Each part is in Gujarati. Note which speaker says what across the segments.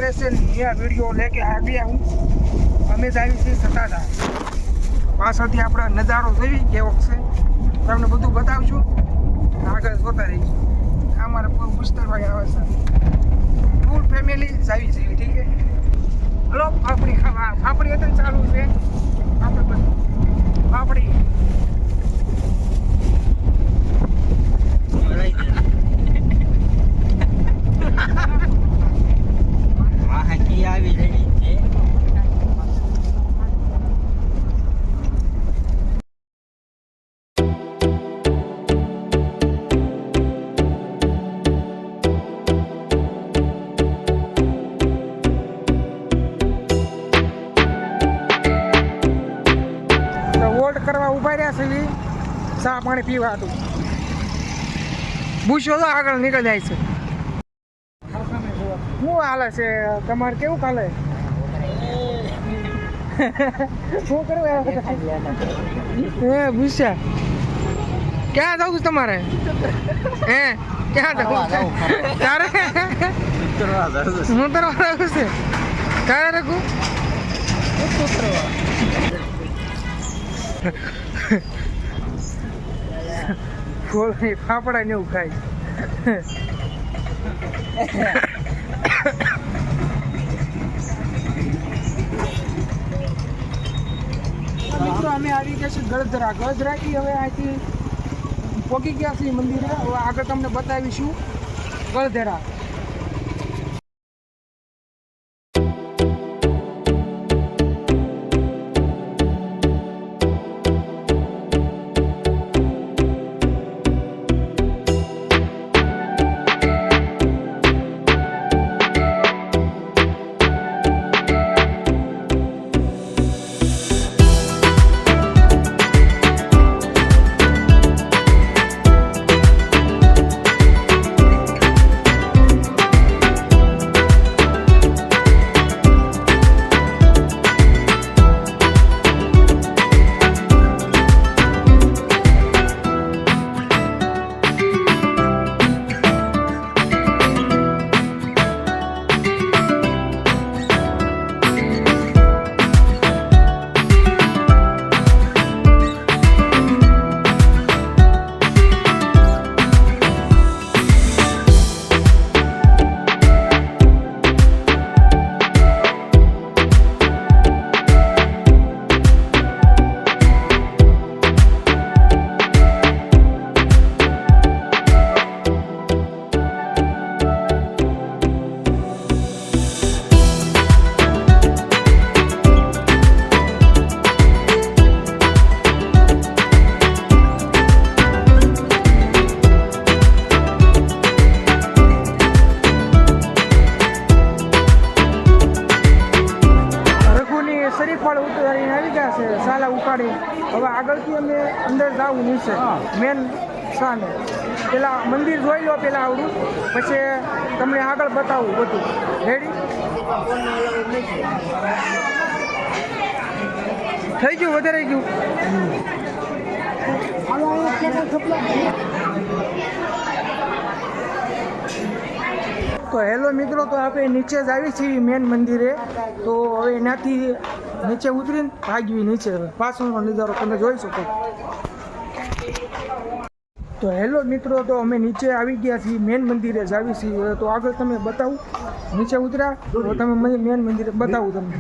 Speaker 1: जनरेशन नया वीडियो लेके आ गया हूँ। અમે જ આવી છીએ સતાધાર પાછળથી આપણા નજારો જોઈ કેવો છે તમને બધું બતાવશું આગળ જોતા રહીશું અમારા પૂરું પુસ્તકભાઈ આવે છે ફૂલ ફેમિલી જ આવી છે ઠીક છે હલો ફાફડી ખાવા ફાફડી અત્યારે ચાલુ છે આપણે બધું ફાફડી
Speaker 2: આવી રહી છે
Speaker 1: કરવા ઉભા રહ્યા છે ચા પાણી પીવા હતું પૂછો તો આગળ નીકળી જાય છે શું હાલે છે તમારે કેવું હાલે શું કરવું હે પૂછ્યા ક્યાં જવું તમારે હે ક્યાં જવું તારે હું તરવા જવું છે ક્યારે રાખું ફાફડા ને એવું ખાય મિત્રો અમે આવી ગયા છીએ ગળધરા થી હવે અહીંથી પહોંચી ગયા છીએ મંદિરે હવે આગળ તમને બતાવીશું ગળધરા સાલા ઉપાડી હવે આગળથી અમે અંદર જવું નીચે મેન સાને પેલા મંદિર જોઈ લો પેલા આવડું પછી તમને આગળ બતાવું બધું રેડી થઈ ગયું વધારે ગયું તો હેલો મિત્રો તો આપણે નીચે જ આવી છીએ મેન મંદિરે તો હવે એનાથી નીચે ઉતરીને ભાગવી નીચે પાછળનો નજારો તમે જોઈ શકો તો હેલો મિત્રો તો અમે નીચે આવી ગયા છીએ મેન મંદિરે જ આવી છીએ તો આગળ તમે બતાવું નીચે ઉતર્યા તો તમે મેન મંદિરે બતાવું તમને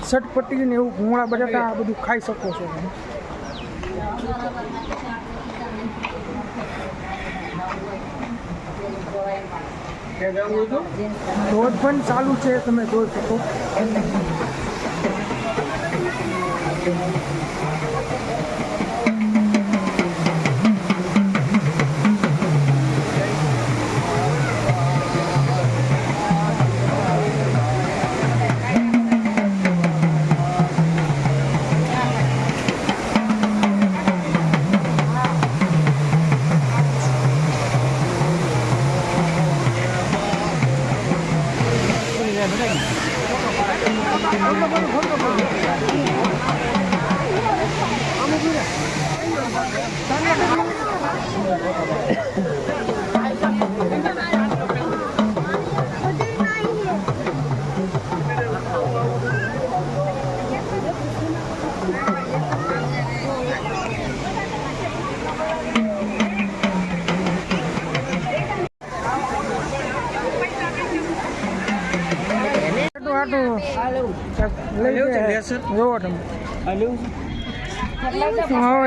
Speaker 1: ચટપટી ને એવું ભૂંગળા બટાટા આ બધું ખાઈ શકો છો રોજ પણ ચાલુ છે તમે જોઈ શકો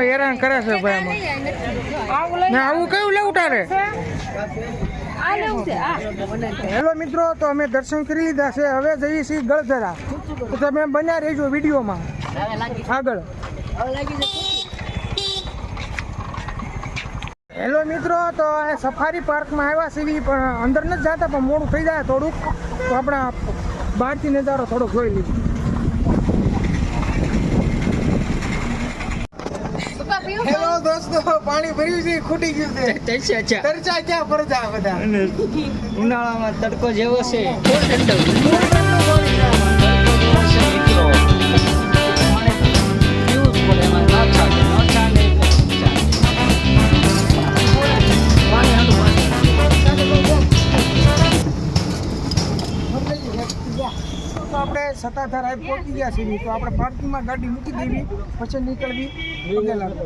Speaker 1: હેરાન કરે છે ભાઈ આવું કયું લેવું તારે? હેલો મિત્રો, તો અમે દર્શન કરી લીધા છે, હવે જઈએ છીએ ગળધરા. તો તમે બન્યા રહેજો વિડીયોમાં આગળ. હેલો મિત્રો, તો સફારી પાર્કમાં આવ્યા છીએ, પણ અંદર નથી જતા, પણ મોડું થઈ જાય થોડુંક, તો આપણા બહારથી નજારો થોડોક જોઈ લઈએ. હેલો દોસ્તો, પાણી ભર્યું છે, ખૂટી ગયું છે. ખર્ચા ક્યાં ફરજા બધા
Speaker 2: ઉનાળામાં તડકો જેવો છે.
Speaker 1: તો આપણે સત્તાધાર આવી પહોંચી ગયા છીએ, તો આપણે પાર્કિંગમાં ગાડી મૂકી દેવી, પછી નીકળવી પગે લાગતો.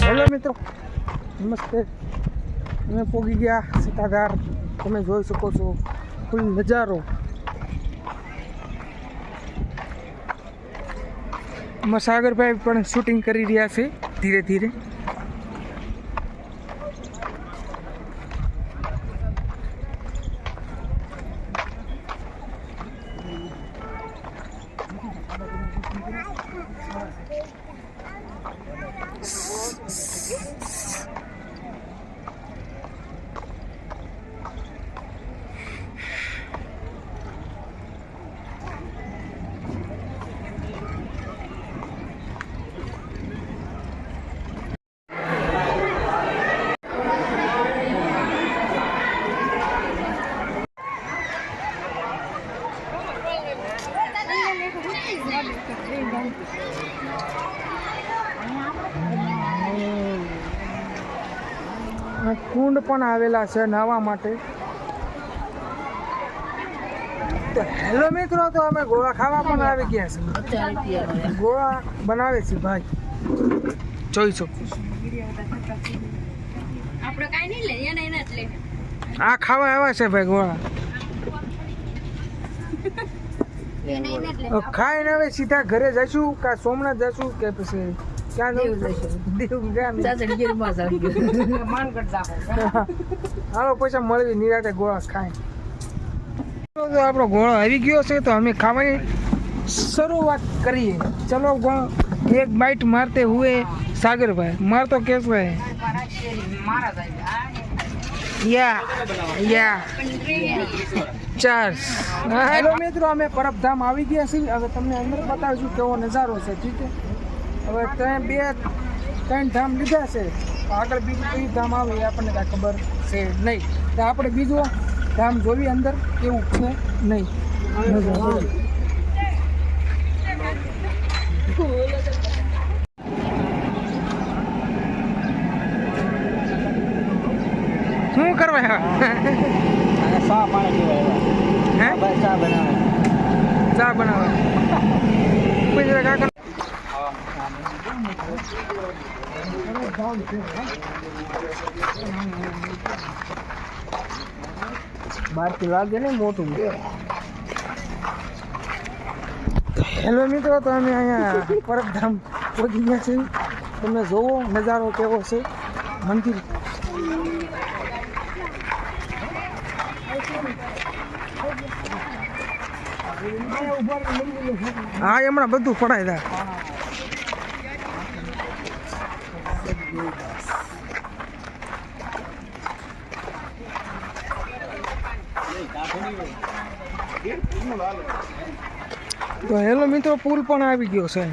Speaker 1: હેલો મિત્રો, નમસ્તે. અમે પહોંચી ગયા સત્તાધાર. તમે જોઈ શકો છો ફૂલ નજારો. સાગરભાઈ પણ શૂટિંગ કરી રહ્યા છે ધીરે ધીરે. કુંડ પણ આવેલા છે નાહવા માટે. હેલો મિત્રો, તો અમે ગોળા ખાવા પણ આવી ગયા છે. ગોળા બનાવે છે ભાઈ, જોઈ શકો. આ ખાવા આવ્યા છે ભાઈ ગોળા. ખાઈને હવે સીધા ઘરે જઈશું, કા સોમનાથ જઈશું, કે પછી ક્યાં હાલો પૈસા મળવી નિરાતે ગોળા ખાય. આપણો ગોળો આવી ગયો છે, તો અમે ખાવાની શરૂઆત કરીએ. ચલો એક બાઈટ મારતે હુએ સાગરભાઈ. મારતો કેસે ચાર્જ. હેલો મિત્રો, અમે પરબધામ આવી ગયા છીએ. હવે તમને અંદર બતાવીશું કેવો નજારો છે. ઠીક છે, હવે ત્રણ ધામ લીધા છે, આગળ બીજું કયું ધામ આવે એ આપણને કાંઈ ખબર છે નહીં. તો આપણે બીજો ધામ જોવી અંદર કેવું છે નહીં. શું કરવા
Speaker 2: ચા પાણી પીવા ચા બનાવે.
Speaker 1: ચા બનાવે કાકા. બહારથી લાગે ને મોટું. હેલો મિત્રો, તો અમે અહીંયા પરબધામ પહોંચી ગયા છીએ. તમે જોવો નજારો કેવો છે મંદિર. હા, હમણાં બધું પડાય દા. તો હેલો મિત્રો, પુલ પણ આવી ગયો છે.